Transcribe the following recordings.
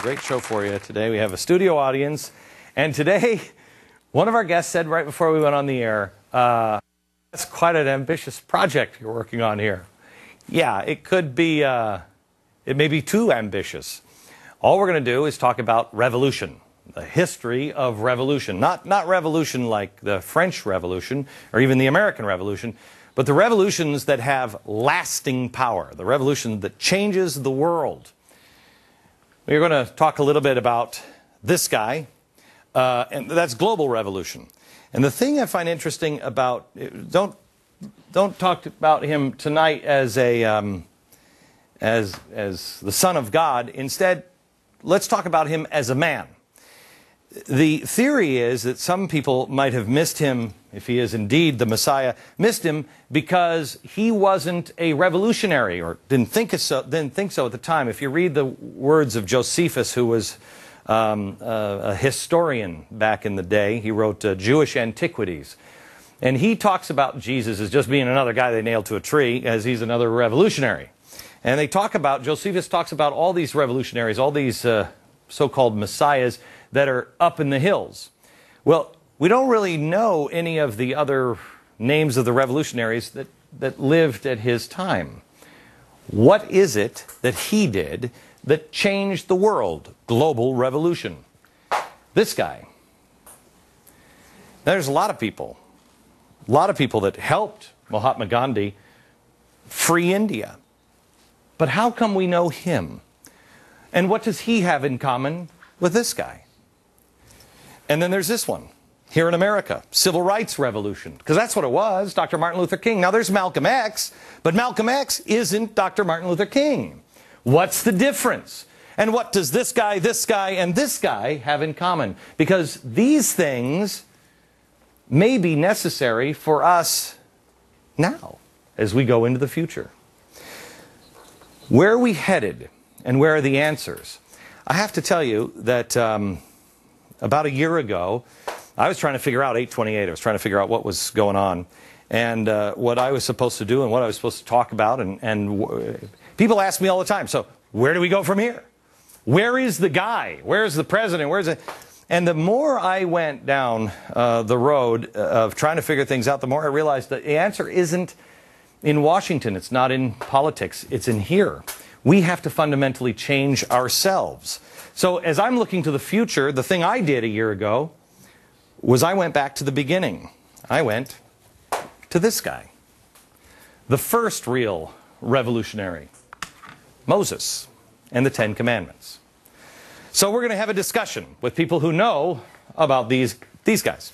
great show for you today. We have a studio audience, and today, one of our guests said right before we went on the air, that's quite an ambitious project you're working on here. Yeah, it could be, it may be too ambitious. All we're going to do is talk about revolution, the history of revolution. Not revolution like the French Revolution or even the American Revolution, but the revolutions that have lasting power, the revolution that changes the world. We're going to talk a little bit about this guy, and that's global revolution. And the thing I find interesting about, don't talk about him tonight as a as the Son of God. Instead, let's talk about him as a man. The theory is that some people might have missed him, if he is indeed the Messiah, missed him because he wasn't a revolutionary or didn't think so at the time. If you read the words of Josephus, who was a historian back in the day, he wrote Jewish Antiquities. And he talks about Jesus as just being another guy they nailed to a tree, as he's another revolutionary. And they talk about, Josephus talks about all these revolutionaries, all these so-called messiahs that are up in the hills. Well, we don't really know any of the other names of the revolutionaries that lived at his time. What is it that he did that changed the world? Global revolution. This guy. There's a lot of people that helped Mahatma Gandhi free India. But how come we know him? And what does he have in common with this guy? And then there's this one, here in America, Civil Rights Revolution. Because that's what it was, Dr. Martin Luther King. Now there's Malcolm X, but Malcolm X isn't Dr. Martin Luther King. What's the difference? And what does this guy, and this guy have in common? Because these things may be necessary for us now, as we go into the future. Where are we headed, and where are the answers? I have to tell you that about a year ago, I was trying to figure out 828. I was trying to figure out what was going on and what I was supposed to do and what I was supposed to talk about. And people ask me all the time, so where do we go from here? Where is the guy? Where's the president? Where's it? And the more I went down the road of trying to figure things out, the more I realized that the answer isn't in Washington. It's not in politics. It's in here. We have to fundamentally change ourselves. So as I'm looking to the future, the thing I did a year ago was I went back to the beginning. I went to this guy, the first real revolutionary, Moses and the Ten Commandments. So we're going to have a discussion with people who know about these guys.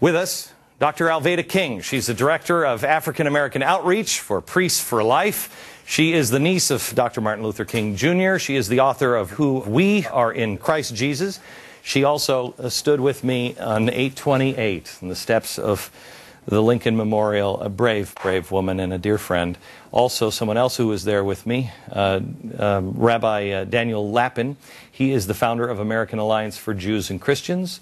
With us, Dr. Alveda King. She's the Director of African American Outreach for Priests for Life. She is the niece of Dr. Martin Luther King Jr. She is the author of Who We Are in Christ Jesus. She also stood with me on 828 in the steps of the Lincoln Memorial, a brave, brave woman and a dear friend. Also, someone else who was there with me, Rabbi Daniel Lapin. He is the founder of American Alliance for Jews and Christians,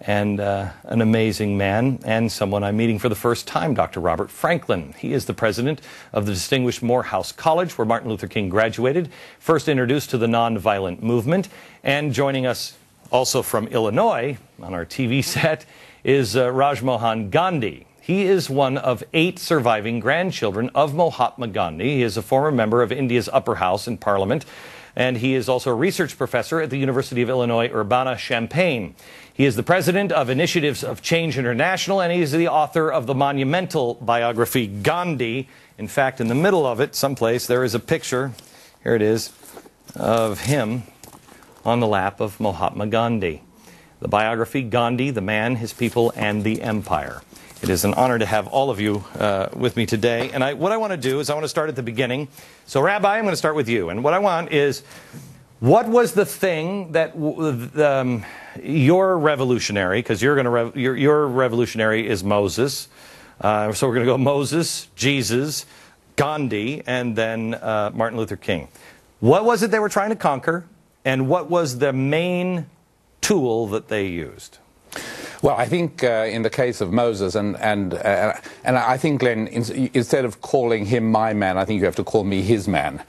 and an amazing man, and someone I'm meeting for the first time, Dr. Robert Franklin. He is the president of the distinguished Morehouse College, where Martin Luther King graduated, first introduced to the nonviolent movement. And joining us also from Illinois on our TV set is Raj Mohan Gandhi. He is one of 8 surviving grandchildren of Mahatma Gandhi. He is a former member of India's upper house in Parliament, and he is also a research professor at the University of Illinois Urbana-Champaign. He is the president of Initiatives of Change International, and he is the author of the monumental biography, Gandhi. In fact, in the middle of it, someplace, there is a picture, here it is, of him on the lap of Mahatma Gandhi. The biography, Gandhi, the Man, His People, and the Empire. It is an honor to have all of you with me today. And what I want to do is I want to start at the beginning. So, Rabbi, I'm going to start with you. And what I want is, what was the thing that your revolutionary, because your revolutionary is Moses. So we're going to go Moses, Jesus, Gandhi, and then Martin Luther King. What was it they were trying to conquer, and what was the main tool that they used? Well, I think in the case of Moses, and I think, Glenn, instead of calling him my man, I think you have to call me his man.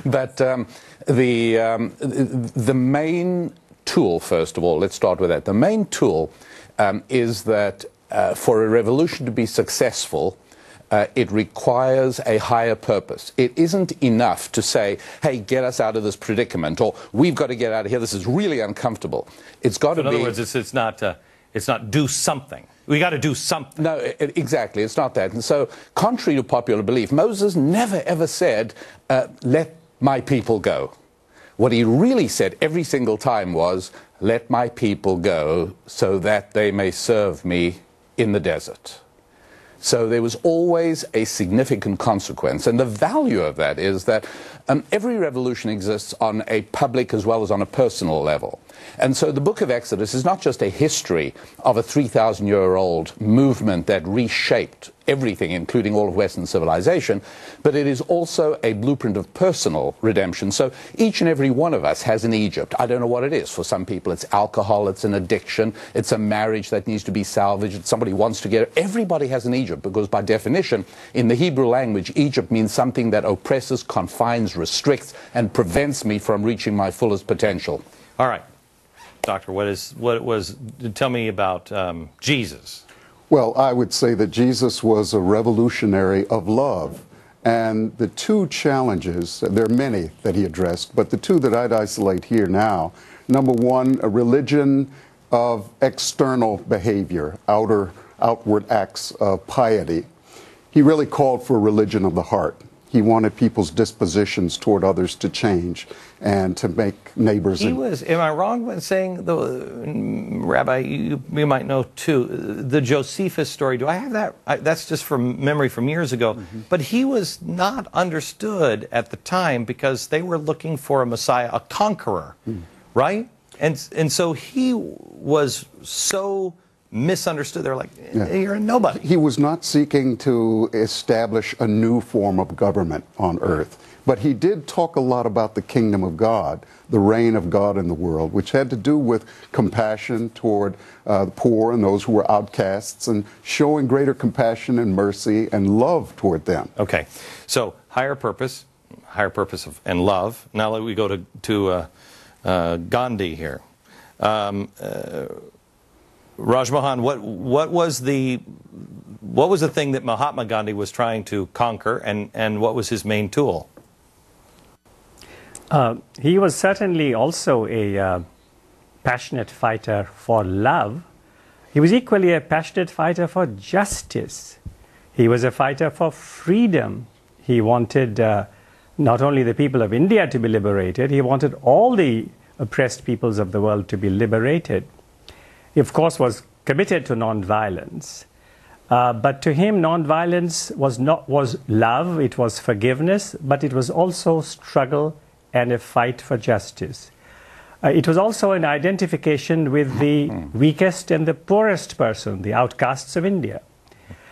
But The main tool, first of all, let's start with that. The main tool is that for a revolution to be successful, it requires a higher purpose. It isn't enough to say, hey, get us out of this predicament, or we've got to get out of here, this is really uncomfortable. It's got to be... In other words, it's not do something. We got to do something. No, exactly, it's not that. And so, contrary to popular belief, Moses never ever said, let my people go. What he really said every single time was, let my people go so that they may serve me in the desert. So there was always a significant consequence. And the value of that is that every revolution exists on a public as well as on a personal level. And so the book of Exodus is not just a history of a 3,000-year-old movement that reshaped everything, including all of Western civilization, but it is also a blueprint of personal redemption. So each and every one of us has an Egypt. I don't know what it is. For some people, it's alcohol, it's an addiction, it's a marriage that needs to be salvaged, somebody wants to get it. Everybody has an Egypt, because by definition, in the Hebrew language, Egypt means something that oppresses, confines, restricts, and prevents me from reaching my fullest potential. All right. Doctor, tell me about Jesus. Well, I would say that Jesus was a revolutionary of love. And the two challenges, there are many that he addressed, but the two that I'd isolate here now, number one, a religion of external behavior, outward acts of piety. He really called for a religion of the heart. He wanted people's dispositions toward others to change and to make neighbors. Am I wrong in saying, Rabbi, you might know too, the Josephus story, do I have that? That's just from memory from years ago. Mm-hmm. But he was not understood at the time because they were looking for a Messiah, a conqueror, right? And so he was so misunderstood. They're like, you're a nobody. He was not seeking to establish a new form of government on earth. But he did talk a lot about the kingdom of God, the reign of God in the world, which had to do with compassion toward the poor and those who were outcasts, and showing greater compassion and mercy and love toward them. Okay, so higher purpose and love. Now let me go to Gandhi here. Rajmohan, what was the thing that Mahatma Gandhi was trying to conquer, and what was his main tool? He was certainly also a passionate fighter for love. He was equally a passionate fighter for justice. He was a fighter for freedom. He wanted not only the people of India to be liberated, he wanted all the oppressed peoples of the world to be liberated. He, of course, was committed to nonviolence. But to him, nonviolence was love, it was forgiveness, but it was also struggle and a fight for justice. It was also an identification with the weakest and the poorest person, the outcasts of India.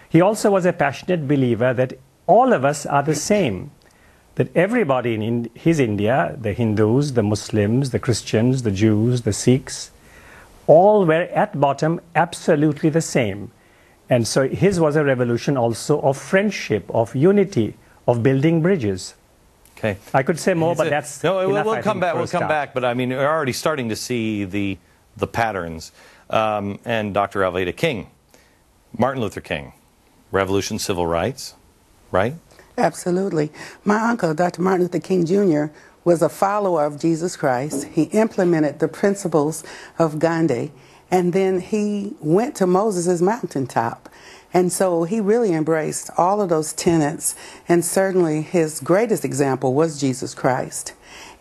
He also was a passionate believer that all of us are the same, that everybody in his India, the Hindus, the Muslims, the Christians, the Jews, the Sikhs, all were at bottom absolutely the same. And so his was a revolution also of friendship, of unity, of building bridges. Okay. I could say more, but that's enough, we'll come back. We'll come back. But I mean, we're already starting to see the patterns. And Dr. Alveda King, Martin Luther King, Revolution, Civil Rights, right? Absolutely. My uncle, Dr. Martin Luther King Jr., was a follower of Jesus Christ. He implemented the principles of Gandhi, and then he went to Moses' mountaintop. And so he really embraced all of those tenets, and certainly his greatest example was Jesus Christ.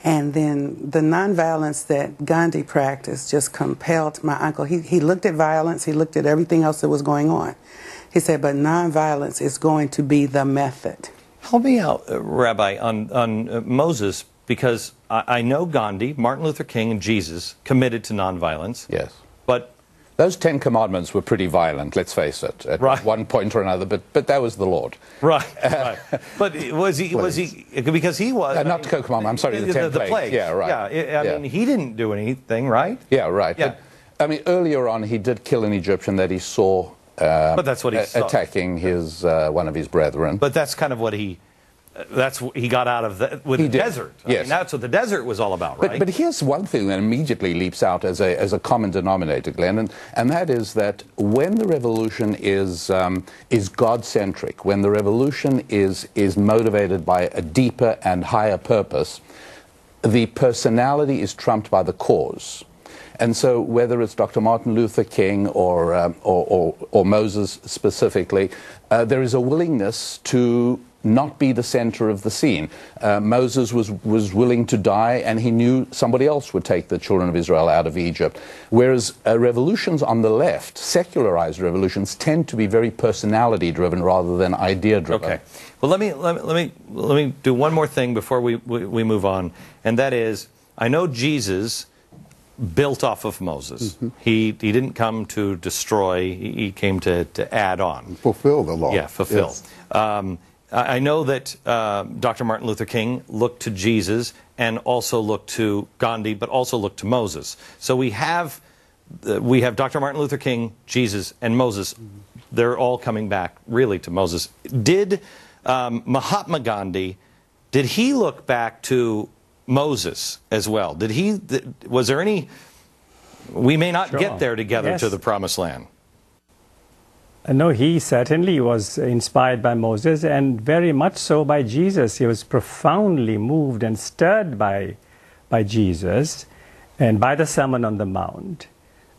And then the nonviolence that Gandhi practiced just compelled my uncle. He looked at violence, he looked at everything else that was going on. He said, but nonviolence is going to be the method. Help me out, Rabbi, on Moses, because I know Gandhi, Martin Luther King, and Jesus committed to nonviolence. Yes. But those 10 commandments were pretty violent, let's face it, at one point or another, but that was the Lord. Right, right. But was he, because he was... not the commandment, I'm sorry, the 10 plagues. Yeah, right. Yeah, I mean, he didn't do anything, right? Yeah, right. Yeah. But, I mean, earlier on, he did kill an Egyptian that he saw but that's what he saw. attacking his one of his brethren. But that's kind of what he he got out of with the desert. Yes. I mean, that's what the desert was all about, right? But here's one thing that immediately leaps out as a common denominator, Glenn, and that is that when the revolution is God-centric, when the revolution is motivated by a deeper and higher purpose, the personality is trumped by the cause. And so whether it's Dr. Martin Luther King or Moses specifically, there is a willingness to not be the center of the scene. Moses was willing to die, and he knew somebody else would take the children of Israel out of Egypt. Whereas revolutions on the left, secularized revolutions, tend to be very personality-driven rather than idea-driven. Okay. Well, let me do one more thing before we move on, and that is, I know Jesus built off of Moses. Mm-hmm. He didn't come to destroy. He came to add on. Fulfill the law. Yeah, fulfill. Yes. I know that Dr. Martin Luther King looked to Jesus and also looked to Gandhi, but also looked to Moses. So we have Dr. Martin Luther King, Jesus, and Moses. They're all coming back really to Moses. Did Mahatma Gandhi, did he look back to Moses as well? Was there any, we may not get there together to the promised land. No, he certainly was inspired by Moses, and very much so by Jesus. He was profoundly moved and stirred by Jesus and by the Sermon on the Mount,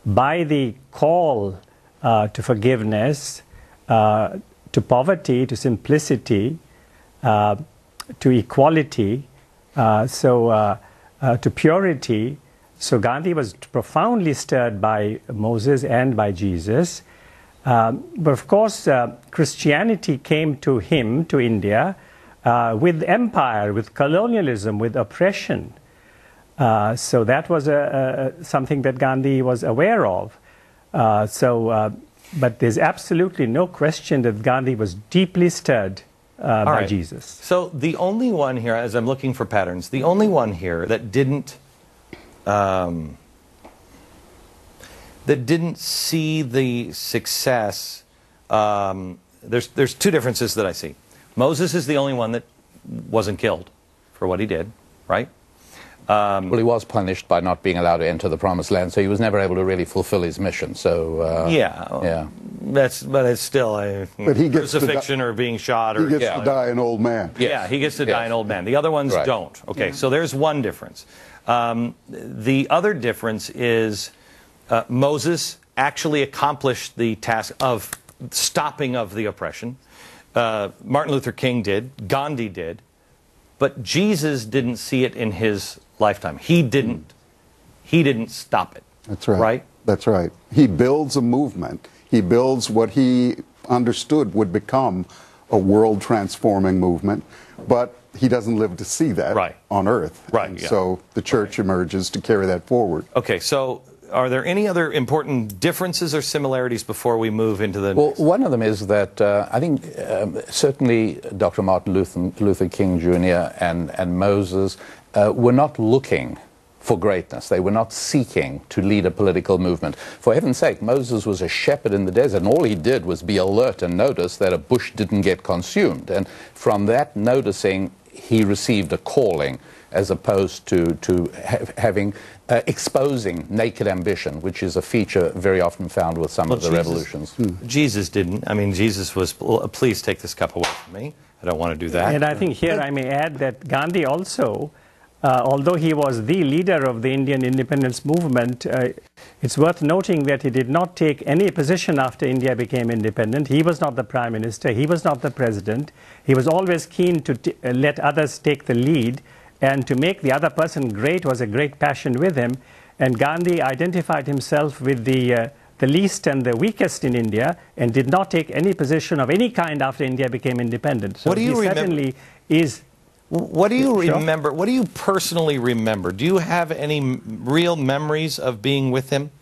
by the call to forgiveness, to poverty, to simplicity, to equality, to purity. So Gandhi was profoundly stirred by Moses and by Jesus. But of course, Christianity came to him, to India, with empire, with colonialism, with oppression. So that was something that Gandhi was aware of. But there's absolutely no question that Gandhi was deeply stirred by Jesus. So the only one here, as I'm looking for patterns, the only one here that didn't see the success, there's two differences that I see. Moses is the only one that wasn't killed for what he did, right? Well, he was punished by not being allowed to enter the Promised Land, so he was never able to really fulfill his mission. So yeah, but it's still a crucifixion or being shot, or he gets to die an old man. Yeah, he gets to die an old man. The other ones don't. Okay, so there's one difference. The other difference is Moses actually accomplished the task of stopping of the oppression. Martin Luther King did, Gandhi did, but Jesus didn't see it in his lifetime. He didn't stop it. That's right. Right? That's right. He builds a movement. He builds what he understood would become a world-transforming movement, but he doesn't live to see that on earth. Right. And so the church emerges to carry that forward. Okay, so are there any other important differences or similarities before we move into the Well, one of them is that I think certainly Dr. Martin Luther King Jr. and Moses were not looking for greatness. They were not seeking to lead a political movement. For heaven's sake, Moses was a shepherd in the desert, and all he did was be alert and notice that a bush didn't get consumed. And from that noticing, he received a calling, as opposed to having exposing naked ambition, which is a feature very often found with some of the revolutions. Jesus didn't. I mean, Jesus was, please take this cup away from me. I don't want to do that. And I think here I may add that Gandhi also, although he was the leader of the Indian independence movement, it's worth noting that he did not take any position after India became independent. He was not the prime minister. He was not the president. He was always keen to let others take the lead, and to make the other person great was a great passion with him. And Gandhi identified himself with the least and the weakest in India, and did not take any position of any kind after India became independent. So what do you remember? Certainly is. What do you remember? What do you personally remember? Do you have any real memories of being with him?